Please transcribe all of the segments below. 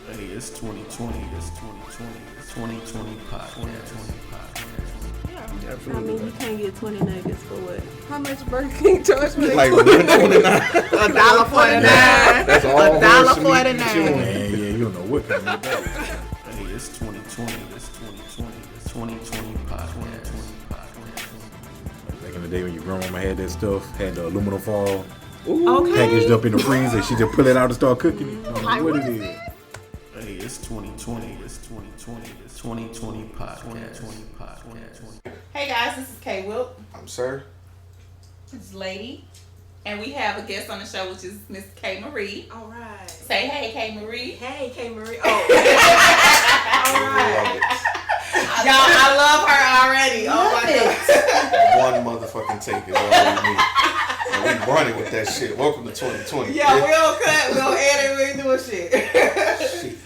Hey, it's 2020. It's 2020. It's 2020 podcast. Yeah. Absolutely. I mean, you can't get 20 nuggets for what? How much Burger King charge for Like that? $1.29. $1.49. That's all $1.49. Man, yeah, you don't know what kind of that. Hey, it's 2020. It's 2020. It's 2020 podcast. Back in the day when your grandmama had that stuff, had the aluminum foil Okay. packaged up in the freezer, she just pull it out and start cooking it. I don't know Like, what what it is is. Hey, it's 2020. It's 2020. It's 2020 podcast. Hey guys, this is Kay Wilk. I'm sir. This is Lady. And we have a guest on the show, which is Miss KMarie. All right. Say hey, KMarie. Hey, KMarie. Oh. All right. Y'all, I love her already. Oh my God. One motherfucking take is all we need. And we running with that shit. Welcome to 2020. Yeah, we don't cut, we don't edit, we ain't doing shit. Shit.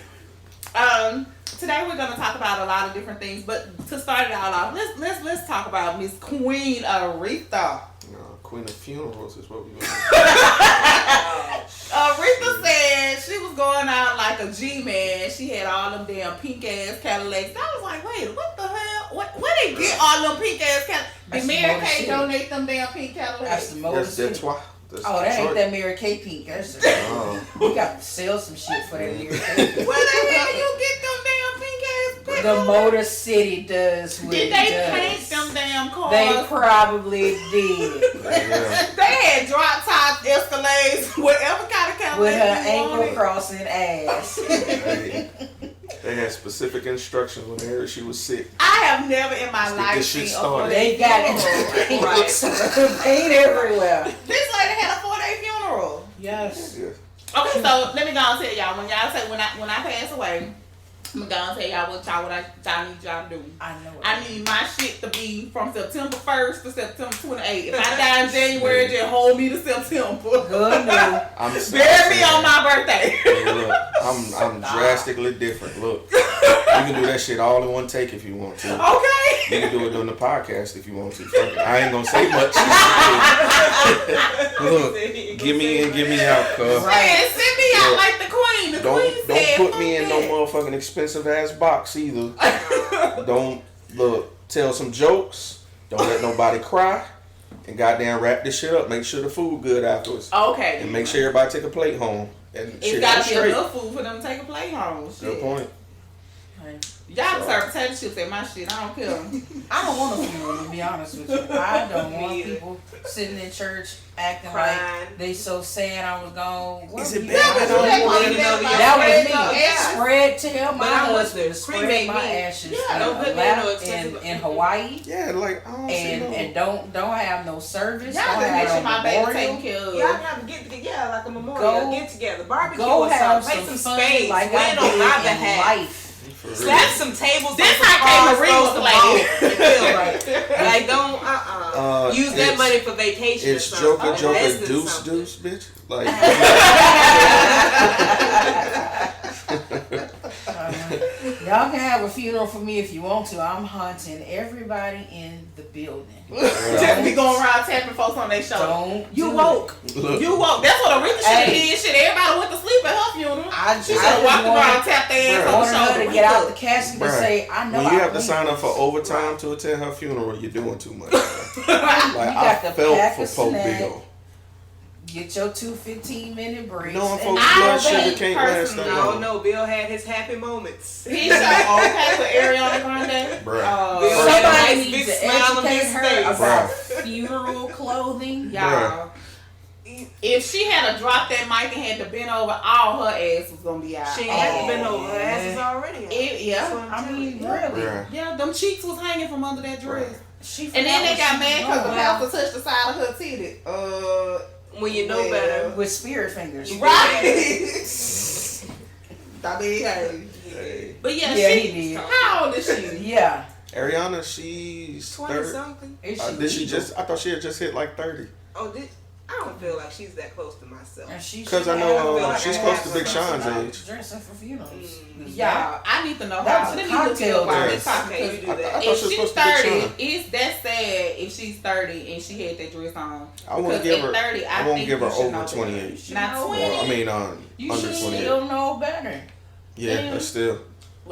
Today we're gonna talk about a lot of different things, but to start it all off, let's talk about Miss Queen Aretha. Queen of Funerals is what we doing. Aretha said she was going out like a G-man. She had all them damn pink ass Cadillacs. I was like, wait, what the hell? Where they get all them pink ass Cadillacs? Did Mary Kay donate them damn pink That's Cadillacs? the most. That's why. That's Oh, that ain't Detroit. that Mary Kay pink. That's we got to sell some shit for that Mary Kay. Where the hell you get them damn pink ass pink? The Motor City does what Did it they does. paint them damn cars? They probably did. Yeah. They had drop top Escalades, whatever kind of Cadillac With her you ankle wanted. crossing ass. Hey, they had specific instructions when they heard she was sick. I have never in my Let's get life this shit seen a started. They got it. Right. Paint everywhere. This lady had a 4-day funeral. Yes. Yeah. Okay, so let me go and tell y'all when y'all say when I pass away, I'm gonna go and tell y'all what y'all need y'all to do. I know it. I need my shit to be from September 1st to September 28th. If I die in January, just hold me to September. Good news. I'm Bury me on my birthday. Hey, look, I'm drastically different. Look, you can do that shit all in one take if you want to. Okay. You can do it during the podcast if you want to. Fuck it. I ain't gonna say much. Look, give me in, give me out, cuz. Man, send me out like the queen. The queen Don't said, put fuck me in no that. motherfucking expensive ass box either. Don't tell some jokes. Don't let nobody cry. And goddamn wrap this shit up. Make sure the food good afterwards. Okay. And make sure everybody take a plate home. And It's shit gotta goes be straight. enough food for them to take a plate home. Good Shit. point. Y'all can serve potato chips at my shit. I don't care. I don't want a funeral, to be honest with you. I don't want people sitting in church acting Crying. like they so sad I was gone. Is it What bad? were you doing? That was was me. That was me. Yeah. Spread tell my But I was husband to the spread cremate my me. ashes Yeah, in don't a put me in lap no expensive- in Hawaii. Yeah, like I don't see no. And don't have no service. Y'all Don't just make sure have my no baby memorial. taken care of. Y'all have to get together, like a memorial, Go- get together, barbecue Go or have something, play some some fun spades, like win I on my did in behalf. life. For real. Slap some tables. This on some how cars, KMarie throw was some playing. balls. You feel right? Like don't use that it's- money for vacation. It's or something. Joker, Joker, Invest in Deuce, something. Deuce, bitch. Like, Y'all can have a funeral for me if you want to. I'm hunting everybody in the building. Just be going around tapping folks on their shoulder. Don't You do woke. look, You woke. That's what Aretha should have Hey. did. Shit, everybody went to sleep at her funeral. I She just should have walked wanted- around and tapped their ass I on the wanted her shoulder. to get out the casket and Bruh, say, I know when you I have to believe sign up this. for overtime to attend her funeral, you're doing too much. Like, You I got to felt pack for a Pope snack. Bill. Get your 2 15-minute breaks. Knowing and folks' I blood think sugar can't last that I long. don't know. Bill had his happy moments. He should okay with Ariana Grande. Bruh. Bill Somebody had a nice needs big to smile on educate his her face. about funeral clothing. Y'all. If she had dropped that mic and had to bend over, all her ass was gonna be out. She ain't had to bend Oh, over. Her ass is already out. Yeah. That's what I'm I telling mean, you. really. Bruh. Yeah, them cheeks was hanging from under that dress. She And then they got mad because the doing. pastor touched the side of her titty. When you know Yeah. better. With spirit fingers. Right. I mean, hey. Hey. But yeah, Yeah, she. he did. How old is she? Yeah. Ariana, she's 20 30. something. Is Did she legal? just? I thought she had just hit like 30. Oh, I don't feel like she's that close to myself. And she Because should I know have like she's I close have to Big some- Sean's age. dressing for funerals. Yeah, I need to know That how. was a Let me look cocktail it up while dress. we're talking, Okay, you 'cause do I that. thought if she was she's supposed to be 30, Sean. it's that sad if she's 30 and she had that dress on. I won't Because give at her. 30, I won't think give her you should over know 28. Not Well, 20. Well, I mean, You under should 28. still know better. Yeah, but still.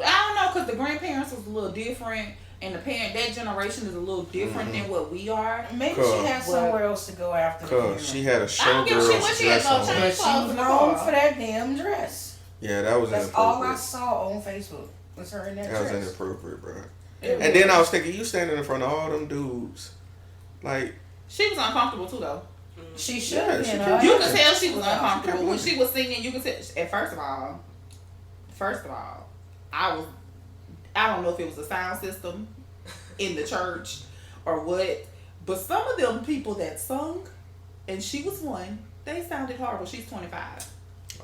I don't know, because the grandparents was a little different, and that generation is a little different than what we are. Maybe she had somewhere else to go after the funeral. Cause she had a I don't give a shit what showgirl's she had dress no on. change She clothes was in the known car. for that damn dress. Yeah, that was That's all I inappropriate. saw on Facebook. Was her in that That was dress. inappropriate, bro. It And then I was thinking, you standing in front of all them dudes, like. She was uncomfortable too, though. She should Yeah, have she been. could've- You could tell she was uncomfortable when she she was singing. You could tell. And first of all, I don't know if it was a sound system in the church or what, but some of them people that sung, and she was one, they sounded horrible. She's 25.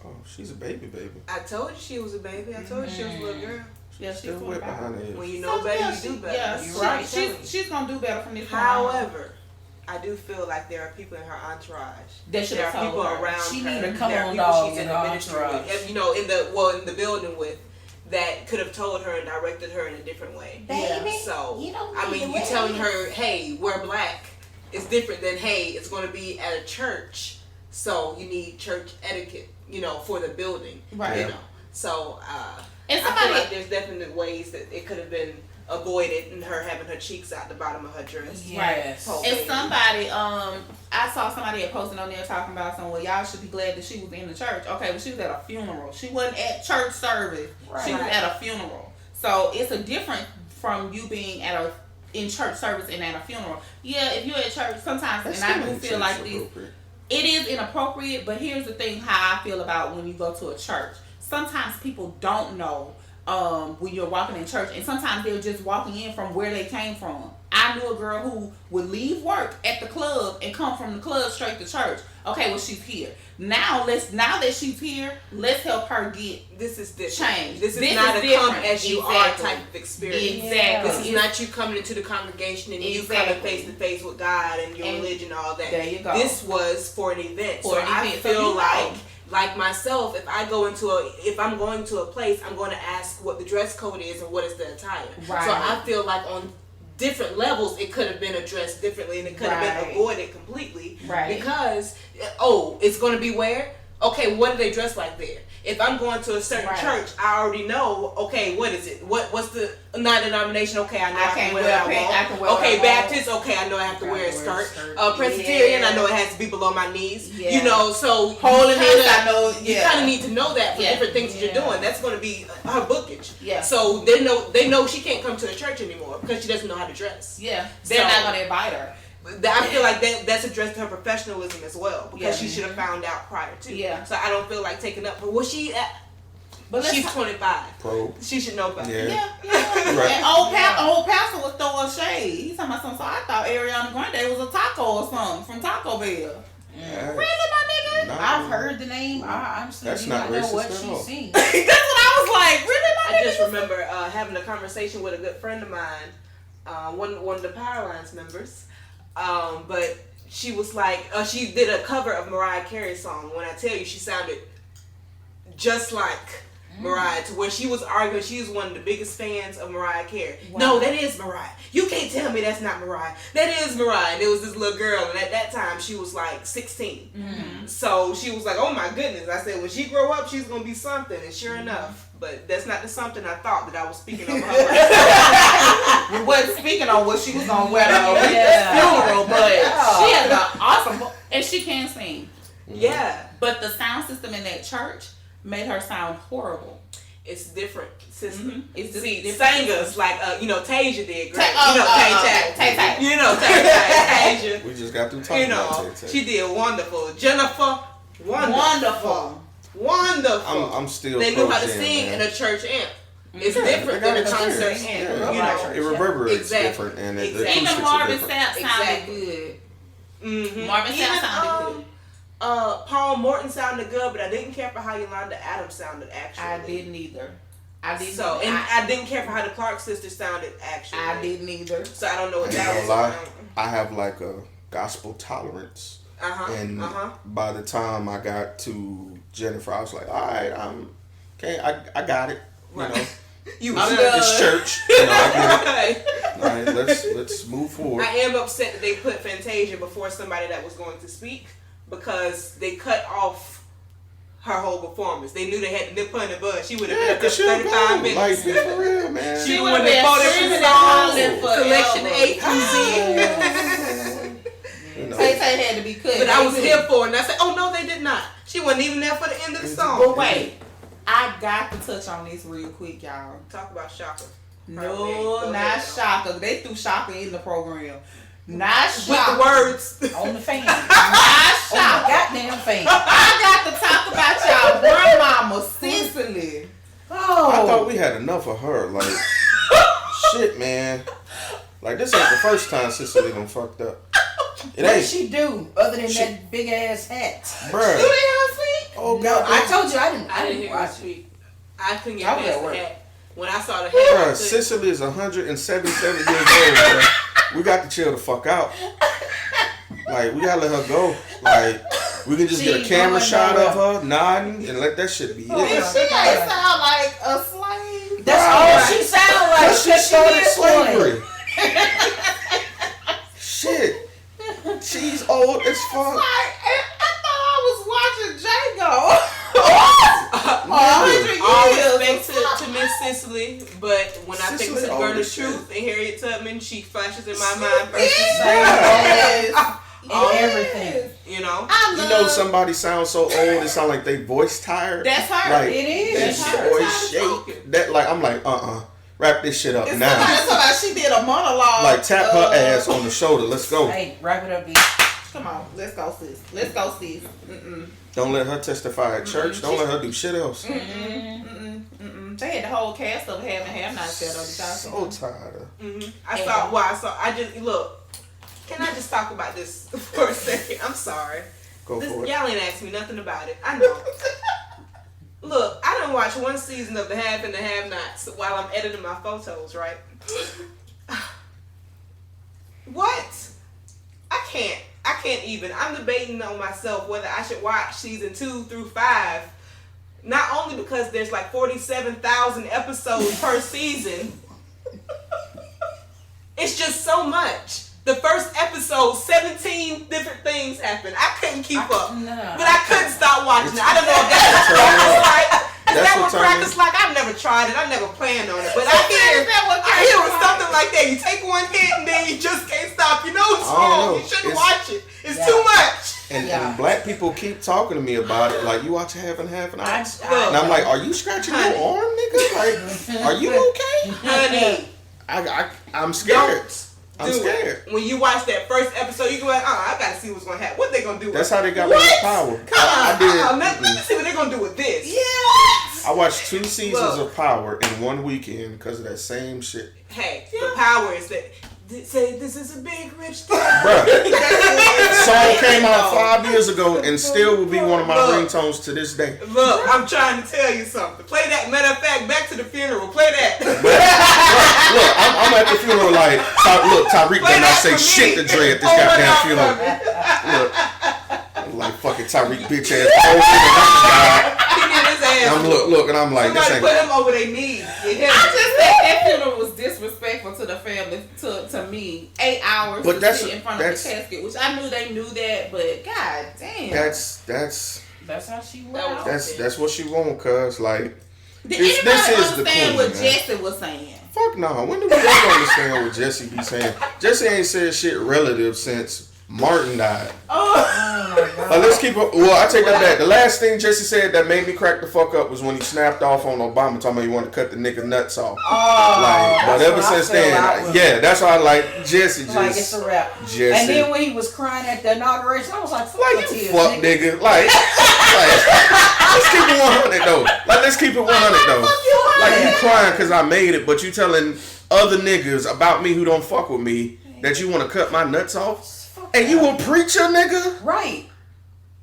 Oh, she's a baby. I told you she was a baby. I told you she was a little girl. Yeah, she's Still wet 25. behind the When ears. you know better, yeah, you do better. Yeah, You're right. She's gonna do better from this point on. However, I do feel like there are people in her entourage. They should There have are people told her. around She her. need a come there are on people dog she's in in her the ministry entourage. with. You know, in the building with, that could have told her and directed her in a different way. Baby, So you don't I need mean, to you wear telling this. her, "Hey, we're black," is different than, "Hey, it's going to be at a church, so you need church etiquette, you know, for the building." Right. You know. So And I feel somebody, like there's definitely ways that it could have been avoided, and her having her cheeks out the bottom of her dress. Yes. Right. and somebody, I saw somebody had posted on there talking about something. Well, y'all should be glad that she was in the church. Okay, well, she was at a funeral. She wasn't at church service. She was Right. at a funeral. So it's a difference from you being in church service and at a funeral. Yeah, if you're at church, sometimes, That's and I still do feel like this. inappropriate. It is inappropriate, but here's the thing: how I feel about when you go to a church. Sometimes people don't know when you're walking in church, and sometimes they're just walking in from where they came from. I knew a girl who would leave work at the club and come from the club straight to church. Okay, well, she's here now. Now that she's here, let's help her get This is different. change. This is not a come different. as you Exactly. are type of experience. Exactly. This is not you coming into the congregation and you coming Exactly. face to face with God and your And religion and all that. there you go. This was for an event. For so an I event. So feel you know. like myself, if I'm going to a place, I'm going to ask what the dress code is and what is the attire. Right. So I feel like on different levels, it could have been addressed differently and it could have Right. been avoided completely. Right. Because, it's going to be where? Okay, what do they dress like there? If I'm going to a certain Right. church, I already know, okay, what is it? What's the non-denomination? Okay, I know I can wear what I want. I can wear what Okay, I want. Baptist, okay, I know I have to wear a skirt. Presbyterian, Yeah. I know it has to be below my knees. Yeah. You know, so Holiness, I know. you Yeah. kind of need to know that for Yeah. different things that you're Yeah. doing. That's going to be her bookage. Yeah. So they know she can't come to the church anymore because she doesn't know how to dress. Yeah, they're So- not gonna invite her. I feel like that's addressed to her professionalism as well because Yeah. she should have found out prior to. Yeah. So I don't feel like taking up. But was she at? But let's She's 25. Pro. She should know better. Yeah. Yeah. Right. And old pastor was throwing shade. He's talking about something. So I thought Ariana Grande was a taco or something from Taco Bell. Yeah. Really, my nigga? Nah. I've heard the name. I honestly That's do not not know racist what at she's all. seen. That's what I was like. Really, my I nigga? just remember having a conversation with a good friend of mine, one of the Power Lines members. But she was like, she did a cover of Mariah Carey's song. When I tell you, she sounded just like Mariah, to where she was arguing she was one of the biggest fans of Mariah Carey. Wow. No, that is Mariah. You can't tell me that's not Mariah. That is Mariah. And it was this little girl, and at that time she was like 16. Mm-hmm. So she was like, oh my goodness. I said, when she grow up, she's going to be something. And sure enough, but that's not the something I thought that I was speaking over her. We wasn't speaking on what she was gonna wear to a Yeah. funeral, but she has an awesome and she can sing. Yeah. But the sound system in that church made her sound horrible. It's different system. Mhm. It's just See, different singers like Tasia did great. Tay-Tay. You know Tasia. We just got through talking You know about Tay-Tay. she did wonderful. Jennifer, Wonderful. wonderful. I'm still. They knew how to pro-Jen, sing man. in a church amp. It's Yeah, different they got than a concert experience. amp. Yeah. You know. It reverberates Exactly. different, and the Exactly. acoustics Even are Marvin different. Sapp sounded Exactly. good. Mm-hmm. Marvin Sapp sounded good. Paul Morton sounded good, but I didn't care for how Yolanda Adams sounded. Actually, I didn't either. I didn't. So, and I didn't care for how the Clark sisters sounded. Actually, I didn't either. So I don't know what I ain't that gonna was. lie, I have like a gospel tolerance, and Uh-huh. by the time I got to Jennifer, I was like, all right, okay, I got it. Right. You know, You I'm should. it's church. You know, I get it. Right. All right, let's move forward. I am upset that they put Fantasia before somebody that was going to speak because they cut off her whole performance. They knew they had to nip her in the bud. She would have Yeah, been up there 'cause she'll 35 go. minutes. Like, be for real, man. She She would would've have been been four screaming different and hollering songs, selection forever. A through Z. You know. Tay Tay had to be cut. But I was here for it, and I said, "Oh no, they did not." She wasn't even there for the end of the song. But wait, I got to touch on this real quick, y'all. Talk about Shaka. No, Go not ahead, Shaka. They threw Shaka in the program. Not With Shaka. the words. On the fan. Not On the Shaka. goddamn fan. I got to talk about y'all grandmama, Cicely. Oh. I thought we had enough of her. Like, shit, man. Like, this ain't the first time Cicely done fucked up. It What did ain't. she do other than that big ass hat? Do Bruh. they have feet? Oh, No, God. I told you I I didn't didn't hear her watch it. speak. I couldn't I get was past at the work. hat. When I saw the hat, I Bruh, couldn't- Cicely is 177 years old, bruh. We got to chill the fuck out. Like, we gotta let her go. Like, we can just She get a camera going shot of nowhere. her nodding and let that shit be Oh, it. And she ain't sound like a slave. That's Right. all she sound like. Cause she started is slavery. Shit. She's old as fuck. I thought I was watching Django. all years. respect to Miss Cicely, but when I think Cicely to the old Girl of as Truth and Harriet Tubman, she flashes in my mind versus Yes. And everything. you know. I You love know somebody sounds so old it sound like they voice tired. That's her. Like, It is. that That's her. voice That's how I'm shake. That like I'm like wrap this shit up It's now. somebody she did a monologue. Like tap her ass on the shoulder. Let's go. Hey, wrap it up, bitch. Come on, let's go, sis. Let's go, sis. Don't let her testify at church. Don't let her do shit else. They had the whole cast of Have and Have Not set on the top. So tired of. I just look. Can I just talk about this for a second? I'm sorry. Go for it. Y'all ain't asked me nothing about it. I know. Look, I done watched one season of the Have and the Have Nots while I'm editing my photos, right? What? I can't even. I'm debating on myself whether I should watch season 2 through 5. Not only because there's like 47,000 episodes per season. It's just so much. The first episode, 17 different things happened. I couldn't keep up. No. But I couldn't stop watching it. I don't know if that's what crack is like. Is That's that what what turned crack me- is like? I've never tried it. I never planned on it. But I hear Is that what I hear crack it's is something like that. You take one hit and then you just can't stop. You know it's I don't wrong. know. You shouldn't It's- watch it. It's Yeah. too much. And black people keep talking to me about it. Like, you watch Half and Half and Half. Look, And I'm like, are you scratching your arm, nigga? Like, are you okay? honey, I'm scared. I'm do scared. it. When you watch that first episode, you go like, I gotta see what's gonna happen. What they gonna do with That's it? how they got me with Power. I did. Let me see what they're gonna do with this. Yes. I watched 2 seasons Look. of Power in one weekend because of that same shit. Hey, the power is that. Say this is a big rich thing. Bruh. Song came out 5 years ago and still will be one of my Look. ringtones to this day. Look, I'm trying to tell you something. Play that. Matter of fact, back to the funeral. Play that. Look, I'm at the funeral like, look, Tyreek Play better not that say for shit me. to Dre at this Oh, goddamn no, funeral. no. Look, I'm like fucking Tyreek bitch ass old nigga. He did his ass. I'm look, and I'm like, this Somebody ain't. put him over their knees. Get him. I just think that funeral was disrespectful to the family, to me. 8 hours But to that's- sit in front of the that's- casket, which I knew they knew that, but god damn. That's how she went out. That's what she want, cuz like, Did this anybody is the understand queen, what man. Jesse was saying? fuck no. When did we ever understand what Jesse be saying? Jesse ain't said shit relative since Martin died. Let's keep it. Well, I take that back. The last thing Jesse said that made me crack the fuck up was when he snapped off on Obama, talking about he wanted to cut the nigga nuts off. But ever since then, yeah, that's why I like Jesse. Like it's a wrap. Jesse. And then when he was crying at the inauguration, I was like, fuck Like, the you tears, fuck nigga. Like, let's keep it 100 though. Like, let's keep it 100 though. Like, you crying because I made it, but you telling other niggas about me who don't fuck with me that you want to cut my nuts off? And you a preacher, nigga? Right.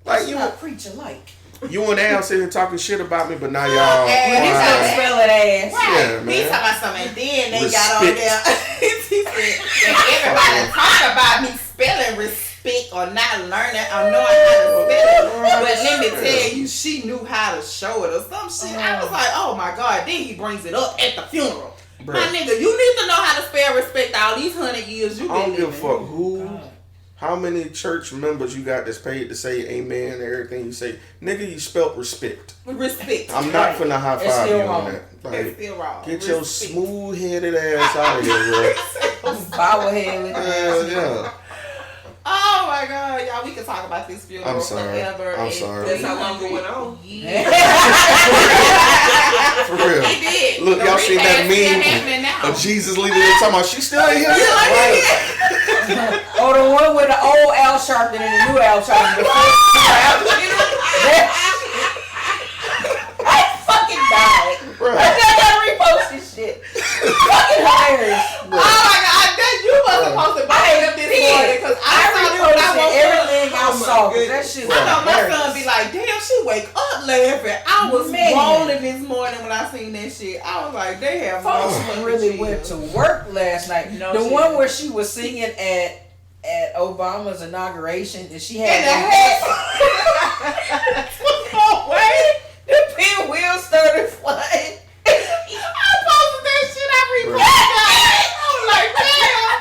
Like, It's you not preacher like. you and Al sitting here talking shit about me, but now y'all And He's crying. gonna spell it ass. Right. Yeah, He man. talking about something, and then they got on Respect. there. He said, and everybody talk about me spelling respect or not learning or knowing how to spell it. But let me tell you, she knew how to show it or some shit. I was like, oh my God. Then he brings it up at the funeral. Bruh. My nigga, you need to know how to spell respect all these 100 years you I don't been give a living. fuck who How many church members you got that's paid to say amen and everything you say? Nigga, you spelt respect. Respect. I'm not finna high It's five still you wrong. on that. It's Like, still wrong. get your smooth headed ass out of here, bro. Bobblehead looking Hell ass. yeah. Oh my God, y'all! We can talk about this funeral I'm sorry. forever. I'm and sorry. That's how long it went on. For real. He did. Look, The y'all seen that repass still meme happening now. of Jesus leaving there talking about, she's still in here? Right. Or the one with the old Al Sharpton and the new Al Sharpton. I fucking died. Bruh. I gotta repost this shit. Fucking hilarious. Oh my God! You must have posted both of them this morning because I saw them when I woke up. everything I saw. That shit was I know my hilarious. son be like, damn, she wake up laughing. I was Man. rolling this morning when I seen that shit. I was like, they have no Folks fucking really chill. went to work last night. No the shit. one where she was singing at Obama's inauguration and she had In the the hat. Oh, wait. the pinwheel started flying. I posted that shit. I reposted that. I was like, damn.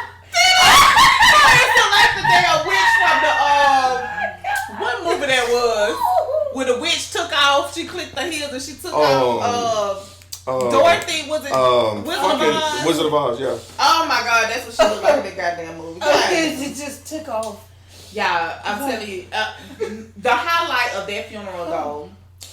It's like the damn witch from the what movie that was? When the witch took off, she clicked the heels and she took off. Dorothy was it? Wizard of Oz? Wizard of Oz, yeah. Oh my God, that's what she looked like in that goddamn movie. It just took off. Yeah, I'm telling you, the highlight of that funeral though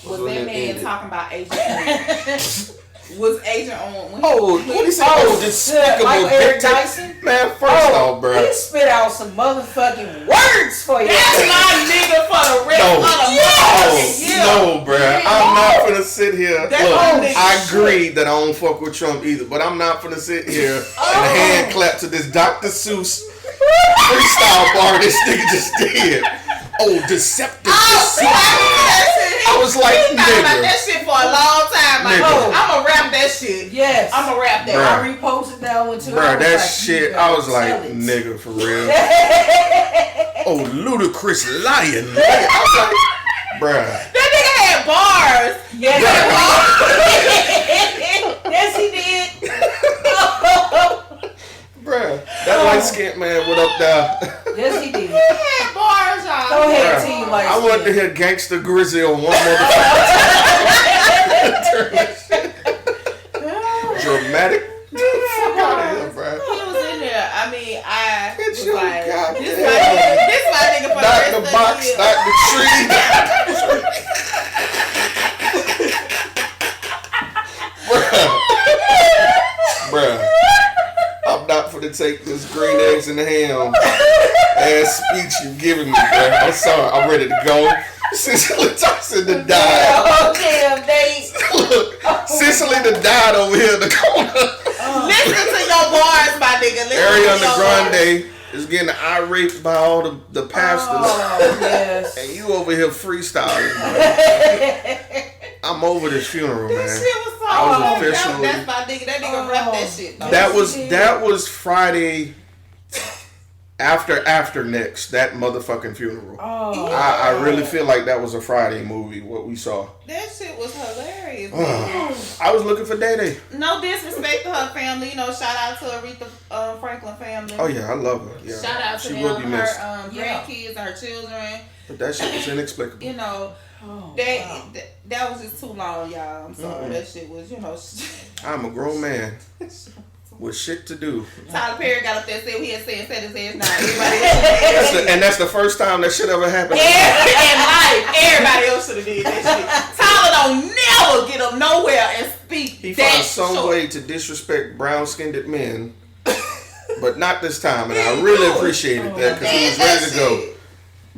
was when that it man ended. talking about Agent Orange. Was Agent Orange? What he say? Despicable Michael Eric dictator. Dyson? Man, first off, bro. He spit out some motherfucking words for you. That's my nigga for the rest of the motherfucking year. No, bruh. I'm not gonna sit here. That's Look, my nigga. I agree that I don't fuck with Trump either, but I'm not gonna sit here and hand clap to this Dr. Seuss freestyle bar this nigga just did. Oh, deceptive. I was like, He thought about nigga. that shit for a long time. Like, Nigga. I'ma rap that shit. Yes. I'ma rap that. Bruh. I reposted that one too. Bruh, I was that like, shit, you I was gotta like, sell it. nigga, for real. Oh, ludicrous lying. I was like, bruh. That nigga had bars. Yes, Bruh. yes, he did. Bruh. That light skinned man went up there. Yes, he did. He had bars, y'all. Go ahead, Bruh. team. Like I wanted to hear Gangsta Grizzly on one motherfucker. Dramatic. Get the fuck out of here, bruh. He was in there. I mean, I Get was your like, goddamn- this my nigga for the Knock rest the of box, the year. knock the tree. Bruh. I'm not finna take this green eggs and ham ass speech you giving me, bruh. I'm sorry, I'm ready to go. Cicely Tyson to die. Oh, damn, they. Look, Cicely to died over here in the corner. Listen to your bars, my nigga. Listen Ariana to your Grande is getting irate by all the pastors. Oh, yes. And you over here freestyling, bro. I'm over this funeral, This man. shit was so I was hard. officially- That's my nigga. That nigga rap that shit. though. That was Friday after next, that motherfucking funeral. Oh. I really feel like that was a Friday movie, what we saw. That shit was hilarious. man. I was looking for Day Day. No disrespect to her family. You know, shout out to Aretha Franklin family. Oh yeah, I love her. Yeah. Shout out to She them, will be missed. her grandkids, her children. But that shit was inexplicable. You know, Oh, that was just too long, y'all. I'm sorry. That shit was, you know. I'm a grown man with shit to do. Tyler Perry got up there and said he had said his ass down. Everybody else And that's the first time that shit ever happened. everybody else should have did that shit. Tyler don't never get up nowhere and speak. He that found some short. way to disrespect brown-skinned men, but not this time, and I really appreciated that because he was ready to go.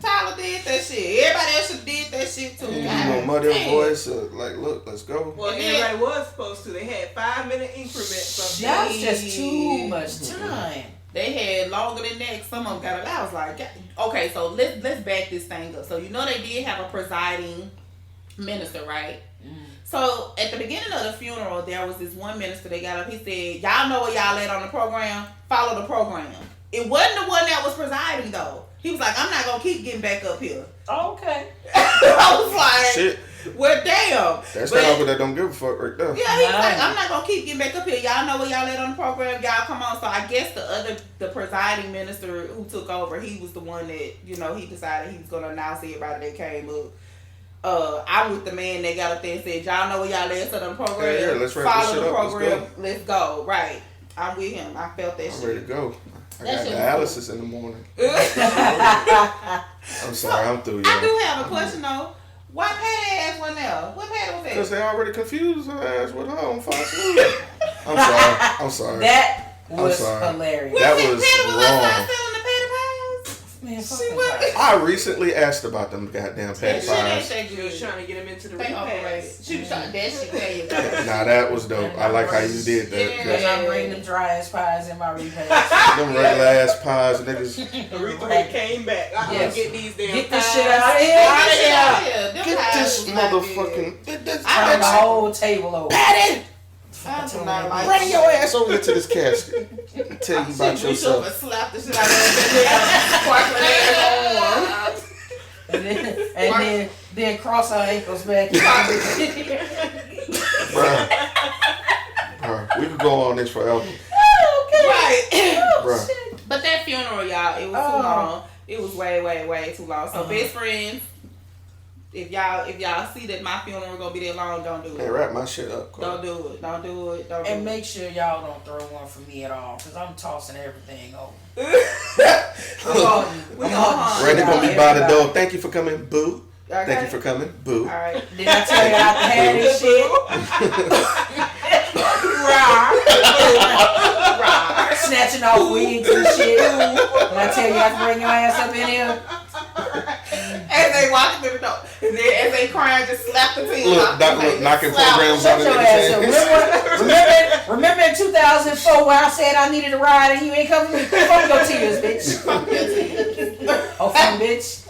Tyler did that shit. Everybody else should have did that shit too. You know, mother voice, like, look, let's go. Well, everybody was supposed to. They had 5-minute increments. Of that was just too much time. They had longer than that. Some of them got it. I was like, okay, so let's back this thing up. So you know they did have a presiding minister, right? So at the beginning of the funeral, there was this one minister that got up. He said, "Y'all know where y'all at on the program. Follow the program." It wasn't the one that was presiding though. He was like, "I'm not gonna keep getting back up here." Okay. I was like, Shit. Well, damn. That's But- the uncle that don't give a fuck right there. Yeah, he's like, I'm not gonna keep getting back up here. Y'all know where y'all at on the program. Y'all come on. So I guess the presiding minister who took over, he was the one that, you know, he decided he was gonna announce everybody that came up. I'm with the man that got up there and said, y'all know where y'all at on the program. Yeah, let's wrap this follow shit the up. program. Let's go. Right. I'm with him. I felt that I'm shit. ready to go. I That got shit dialysis in the morning. I'm sorry, I'm through, I y'all. do have a question though. Why Patty ass wasn't there? What Patty was Because that? they already confused her ass with her on Fox News. I'm sorry. That was sorry. hilarious. That Patty was was outside wrong. selling the patty pies. Man, fuck She them was. guys. I recently asked about them goddamn That patty shit ain't pies. that She was good. trying to get him into the They overrated. repass. She was trying that shit tell you. Nah, that was dope. I like how you did that. Yeah. Because I'm bringing them dry ass pies in my repast. Them regular ass pies, niggas. Aretha came back. I'm Yes. gonna get these damn Get this pies. shit out of here. Get this motherfucking. Turn the whole table over. Patty! I do not like Bring your ass over here to this casket. Tell you about She reached yourself. over and slapped the shit out of that sparkling ass Then cross our ankles back. Bruh, we could go on this forever. Right. Bruh. But that funeral, y'all, it was too long. It was way, way, way too long. So best friends, if y'all see that my funeral gonna be that long, don't do Hey, it. wrap my shit up, Cole. Don't do it. Don't do it. Don't do And it. make sure y'all don't throw one for me at all, because I'm tossing everything over. Randy gonna be by the door. Thank you for coming, boo. Okay. Thank you for coming, boo. All right. Did I tell you I had this shit? Snatching off wigs and shit. Did I tell you I have to bring your ass up in here? As they walk through the door, and then as they crying, just slap the team. Look, knocking programs Shut on your the ass up. niggas' Remember in 2004 where I said I needed a ride and you ain't coming with me? Fuck your tears, bitch. Oh, fun bitch.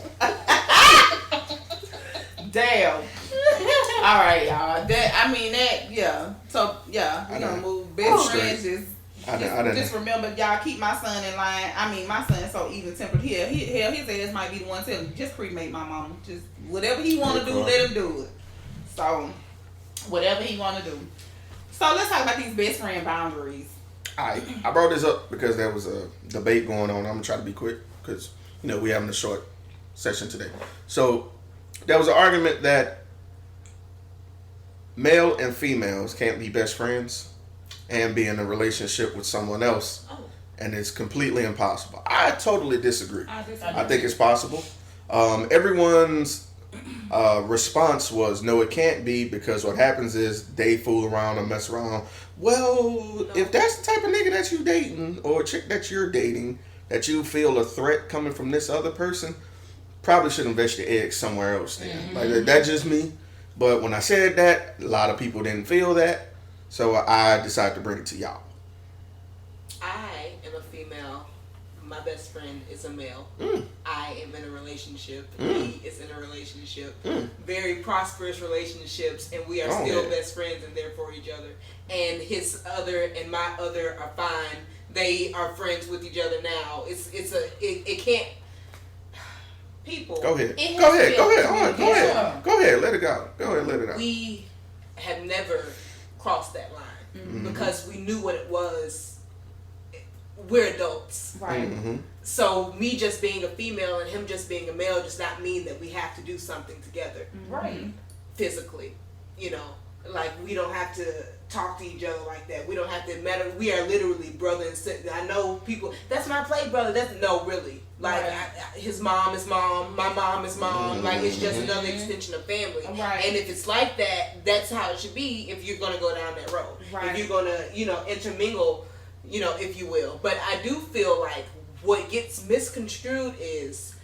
Damn. All right, y'all. Yeah. So yeah, we're gonna move. Best friends I just didn't. remember, y'all keep my son in line. I mean, my son's so even tempered. Hell, his ass might be the one telling me, just cremate my mama. Just whatever he want to do, let him do it. So whatever he want to do. So let's talk about these best friend boundaries. I brought this up because there was a debate going on. I'm gonna try to be quick because we're having a short session today. So there was an argument that male and females can't be best friends and be in a relationship with someone else, and it's completely impossible. I totally disagree. I think it's possible. Everyone's response was, no, it can't be, because what happens is they fool around or mess around. Well, if that's the type of nigga that you dating, or a chick that you're dating, that you feel a threat coming from this other person, probably should invest your eggs somewhere else then. Like, that's just me. But when I said that, a lot of people didn't feel that, so I decided to bring it to y'all. I am a female. My best friend is a male. I am in a relationship. He is in a relationship. Very prosperous relationships, and we are still best friends and there for each other. And his other and my other are fine. They are friends with each other now. It can't. People. Go ahead. It Go has ahead. to Go be a ahead. All right, go ahead. Go ahead. Let it go. Go ahead. Let it out. We have never crossed that line because we knew what it was. We're adults. Right. So me just being a female and him just being a male does not mean that we have to do something together. Right. Physically. Like we don't have to talk to each other like that. We don't have to matter. We are literally brother and sister. I know people, that's my play brother. No, really. Like his mom is mom, my mom is mom. Like it's just another extension of family. Right. And if it's like that, that's how it should be if you're gonna go down that road. Right. If you're gonna, intermingle, if you will. But I do feel like what gets misconstrued is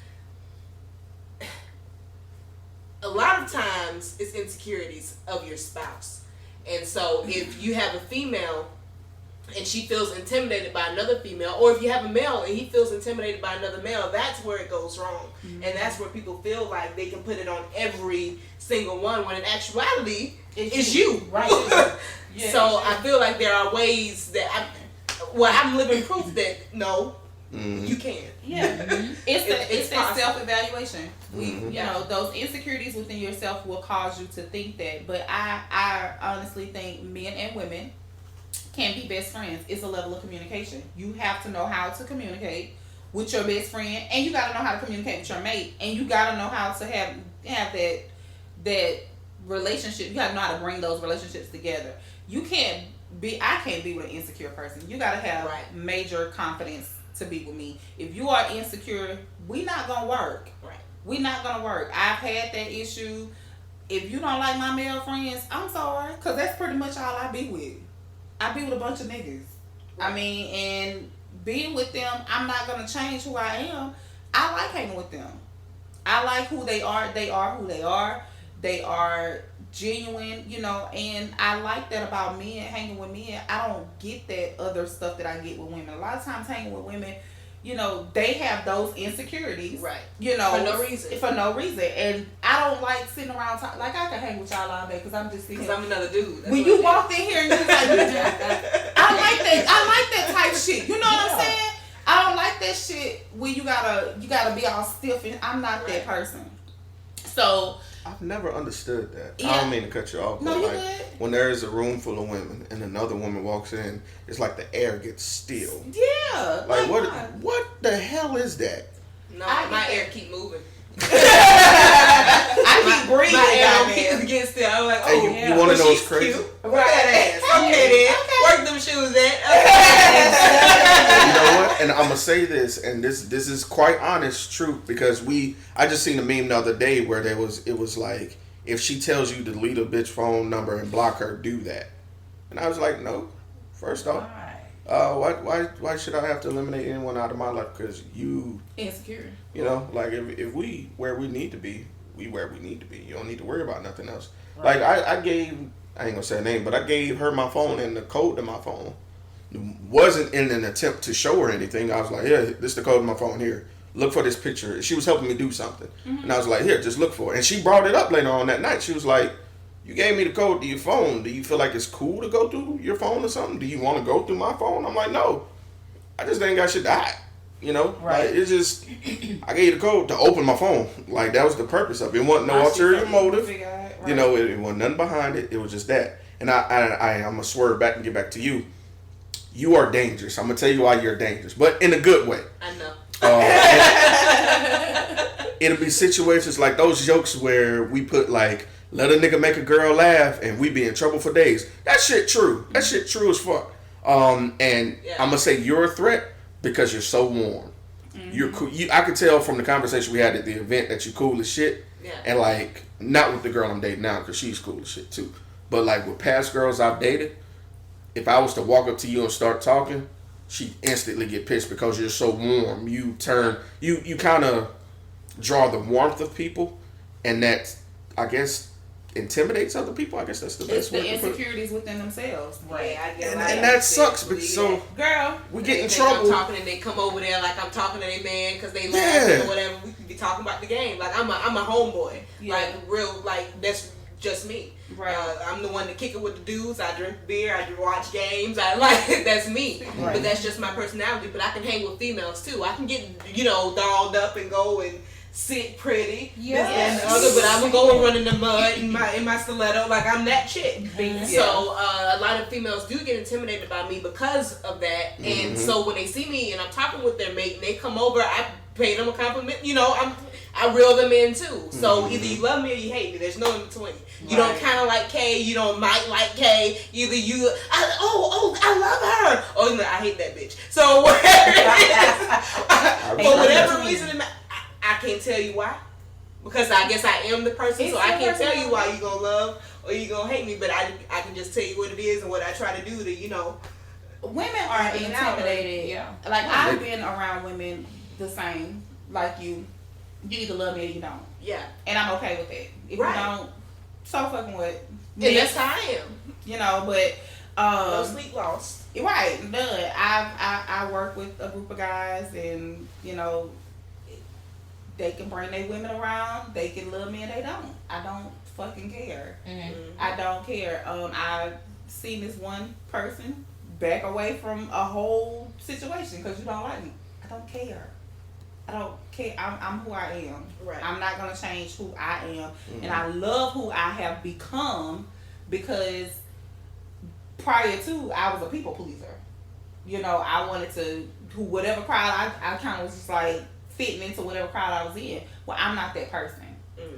a lot of times it's insecurities of your spouse. And so if you have a female and she feels intimidated by another female, or if you have a male and he feels intimidated by another male, that's where it goes wrong. And that's where people feel like they can put it on every single one, when in actuality, it's you. Right. So I feel like there are ways that I'm living proof that no, You can. Yeah, it's that possible. self-evaluation. You know, those insecurities within yourself will cause you to think that. But I honestly think men and women can be best friends. It's a level of communication. You have to know how to communicate with your best friend, and you got to know how to communicate with your mate, and you got to know how to have that relationship. You got to know how to bring those relationships together. I can't be with an insecure person. You got to have major confidence to be with me. If you are insecure, we not gonna work. Right. We not gonna work. I've had that issue. If you don't like my male friends, I'm sorry, cause that's pretty much all I be with. I be with a bunch of niggas. Right. I mean, and being with them, I'm not gonna change who I am. I like hanging with them. I like who they are. They are who they are. They are genuine, you know, and I like that about men, hanging with men. I don't get that other stuff that I get with women. A lot of times hanging with women, you know, they have those insecurities. Right. You know. For no reason. For no reason. And I don't like sitting around like I can hang with y'all all day because I'm just sitting. Because I'm another dude. That's when you walked in here and you was like, I like that type shit. You know what I'm saying? I don't like that shit where you gotta be all stiff, and I'm not that person. So I've never understood that. Yeah. I don't mean to cut you off, but No, you like good. when there is a room full of women and another woman walks in, it's like the air gets still. Yeah. Like what? what the hell is that? No, I my get air that. keep moving. I keep breathing. My air goddamn. keeps getting still. I'm like, Hey, you wanna know what's crazy? Cute. Work that ass. Okay then. Work them shoes then. You know what? And I'm gonna say this, and this is quite honest truth, because I just seen a meme the other day where it was like, if she tells you to delete a bitch phone number and block her, do that. And I was like, no. First off, why should I have to eliminate anyone out of my life? Because you Insecure. You know, like if we where we need to be, we where we need to be. You don't need to worry about nothing else. Right. Like I ain't gonna say her name, but I gave her my phone and the code to my phone. It wasn't in an attempt to show her anything. I was like, yeah, this is the code to my phone. Here, look for this picture. She was helping me do something, and I was like, here, just look for it. And she brought it up later on that night. She was like, you gave me the code to your phone. Do you feel like it's cool to go through your phone or something? Do you want to go through my phone? I'm like, no, I just ain't got shit to hide. You know, Right. Like, it's just, I gave you the code to open my phone. Like, that was the purpose of it. It wasn't no ulterior motive. You know, it wasn't nothing behind it. It was just that. And I'm going to swerve back and get back to you. You are dangerous. I'm going to tell you why you're dangerous, but in a good way. I know. It'll be situations like those jokes where we put like, let a nigga make a girl laugh and we be in trouble for days. That shit true. That shit true as fuck. And I'm going to say you're a threat because you're so warm. You're cool. I could tell from the conversation we had at the event that you're cool as shit. Yeah. And like, not with the girl I'm dating now because she's cool as shit too. But like with past girls I've dated, if I was to walk up to you and start talking, she'd instantly get pissed because you're so warm. You kind of draw the warmth of people, and that, I guess, intimidates other people. I guess that's the It's best way the to put it. insecurities within themselves. Right. Yeah, And that sucks because so Girl, we get in They think trouble. I'm talking and they come over there like I'm talking to their man because they laughing or whatever. We could be talking about the game. Like I'm a homeboy. Yeah. Like real. Like that's just me. Right. I'm the one that kick it with the dudes. I drink beer. I watch games. I like that's me. Right. But that's just my personality. But I can hang with females too. I can get dolled up and go and sit pretty. Yes. And other, but I'm gonna go and run in the mud in my stiletto. Like I'm that chick. So a lot of females do get intimidated by me because of that. And so when they see me and I'm talking with their mate and they come over, I pay them a compliment. I reel them in too. So either you love me or you hate me. There's no in between. You don't kind of like Kay. You don't might like Kay. Either I love her. Oh, I hate that bitch. So whatever it is, for whatever reason, I can't tell you why. Because I guess I am the person, so I can't tell you why you gonna love or you gonna hate me. But I can just tell you what it is and what I try to do to women are intimidated. Yeah. Like I've been around women the same, like you. You either love me or you don't. Yeah. And I'm okay with that. If you don't, so fucking what? And that's how I am. But No sleep lost. right, none. I work with a group of guys, and they can bring their women around. They can love me, and they don't. I don't fucking care. I don't care. I've seen this one person back away from a whole situation because you don't like me. I don't care. I don't care. I'm who I am. Right. I'm not gonna change who I am, and I love who I have become because prior to I was a people pleaser. You know, I wanted to whatever crowd I kind of was just like fitting into whatever crowd I was in. Well, I'm not that person.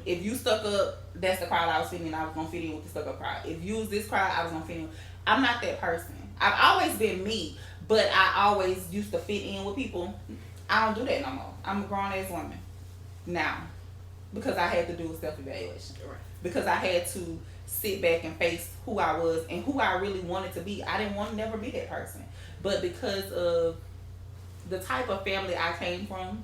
If you stuck up, that's the crowd I was fitting in. I was gonna fit in with the stuck up crowd. If you was this crowd, I was gonna fit in. I'm not that person. I've always been me, but I always used to fit in with people. I don't do that no more. I'm a grown ass woman now because I had to do a self evaluation. Right. Because I had to sit back and face who I was and who I really wanted to be. I didn't want to never be that person, but because of the type of family I came from,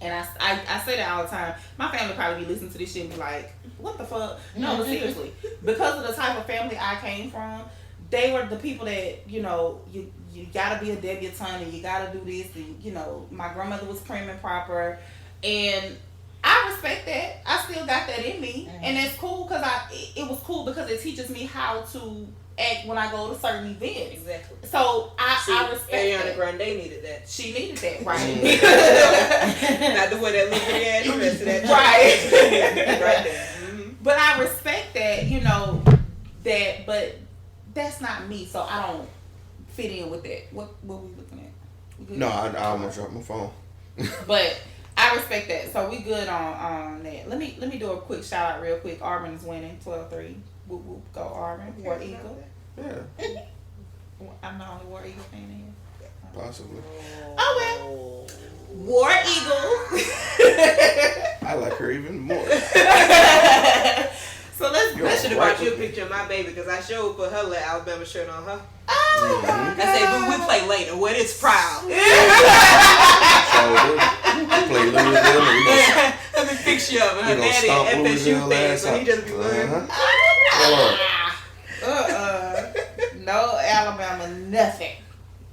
and I say that all the time. My family probably be listening to this shit and be like, "What the fuck?" No, but seriously, because of the type of family I came from, they were the people that you gotta be a debutante and you gotta do this, and my grandmother was prim and proper, and I respect that. I still got that in me, and it's cool because it was cool because it teaches me how to act when I go to certain events. Exactly. So I respect Ariana that. Grande needed that. She needed that, right? Not the way that little pretty ass dress to that. Right. Right there. Mm-hmm. But I respect that, that, but that's not me, so I don't fit in with that. What we looking at? We good? No, I almost dropped my phone. But I respect that. So we good on that. Let me do a quick shout out real quick. Arvin is winning 12-3. Whoop whoop, go Arvin. War Eagle. Yeah, I'm the only War Eagle fan in here. possibly. Oh well. War Eagle. I like her even more. So let's You're I should have right brought you a with me. picture of my baby because I showed put her little Alabama shirt on her. Oh my God. I said, we play later when it's proud. So we play Louisville. And we gonna, Let me fix you up. And her we gonna daddy stomp an Louisville FSU fan, ass so he out. just be learning. No Alabama, nothing.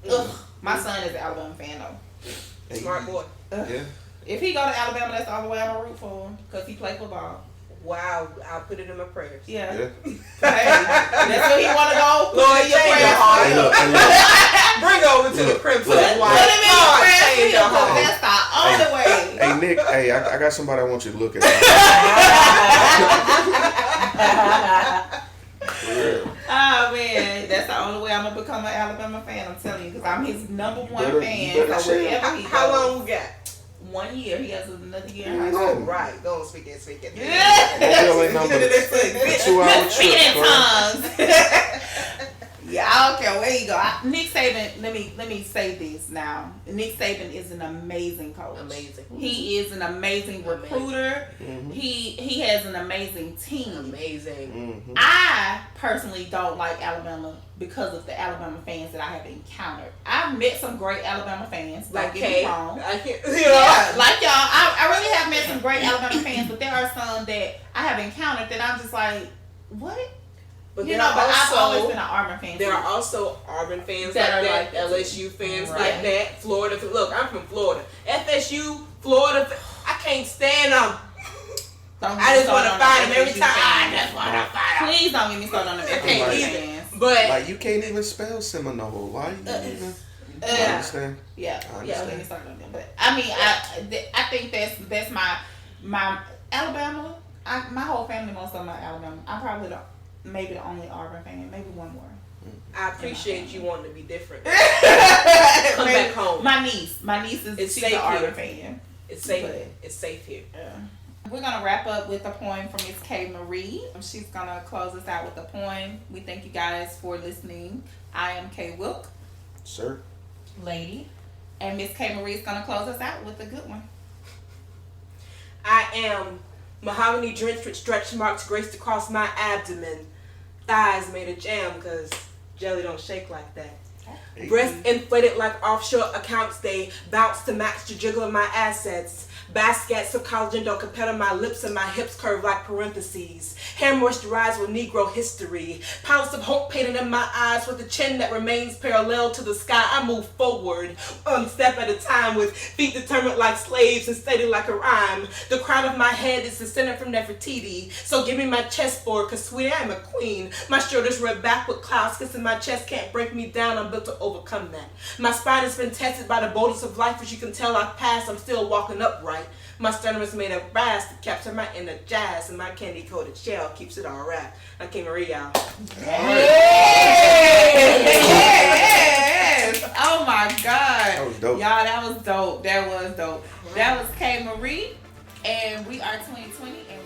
Ugh. My son is an Alabama fan though. Smart boy. Yeah. If he go to Alabama, that's the only way I'm gonna root for him because he play football. Wow, I'll put it in my prayers. Yeah. Yeah. Hey, that's where he want to go. Put Lord, it in your change prayers your heart. for him. Bring over to the Look, crimson look. and Put white. him in your Lord, prayers change for your him because heart. that's the only way. Hey Nick, hey, I got somebody I want you to look at. For real. Oh man, that's the only way I'm gonna become an Alabama fan. I'm telling you, because I'm his number one better- fan. you better So wherever he goes, How long we got? 1 year. He has another year in high Oh, school. Right, go on, speak it. Motel ain't number 2 hour Speaking trip. in bro. tongues. Yeah, I don't care where you go. Nick Saban, let me say this now. Nick Saban is an amazing coach. Amazing. He is an amazing recruiter. Mhm. He has an amazing team. Amazing. Mhm. I personally don't like Alabama because of the Alabama fans that I have encountered. I've met some great Alabama fans. Don't Like get me Kay. wrong. I can't, Yeah, like y'all, I really have met some great Alabama fans, but there are some that I have encountered that I'm just like, what? But You there know, are but I've also- always been an Auburn fan. There too. are also Auburn fans That are like like that, that. LSU fans Right. like that, Florida. Look, I'm from Florida. FSU, Florida. I can't stand them. Don't I just want to want fight them every time. I just want to fight them. Please don't get me started on them I can't FSU either. fans. But Like you can't even spell Seminole. Why you even? I Yeah. understand. Yeah, I yeah, understand. let me start on them. But I mean, I think that's my Alabama. My whole family, most of them are Alabama. I'm probably maybe the only Auburn fan, maybe one more. I appreciate you wanting to be different. Come back home. My niece is It's she's safe an Auburn here. fan. It's safe. But- It's safe here. Yeah. We're gonna wrap up with a poem from Miss KMarie. She's gonna close us out with a poem. We thank you guys for listening. I am Kay Wilk, Sir. Lady. and Miss KMarie is gonna close us out with a good one. I am mahogany drenched with stretch marks graced across my abdomen. Thighs made of jam because jelly don't shake like that. Hey. Breasts inflated like offshore accounts, they bounce to match the jiggle of my assets. Baskets of collagen don't compare to my lips and my hips curve like parentheses. Hair moisturized with Negro history. Pounds of hope painted in my eyes with a chin that remains parallel to the sky. I move forward, one step at a time with feet determined like slaves and steady like a rhyme. The crown of my head is descended from Nefertiti. So give me my chessboard, cause sweetie, I am a queen. My shoulders rub back with clouds kissing my chest can't break me down. I'm built to overcome that. My spine has been tested by the boulders of life. As you can tell, I've passed. I'm still walking upright. My sternum is made of brass to capture my inner jazz, and my candy-coated shell keeps it all wrapped. Now, KMarie, y'all. Yes. Oh my God. That was dope. Y'all, that was dope. That was dope. That was KMarie, and we are 2020, and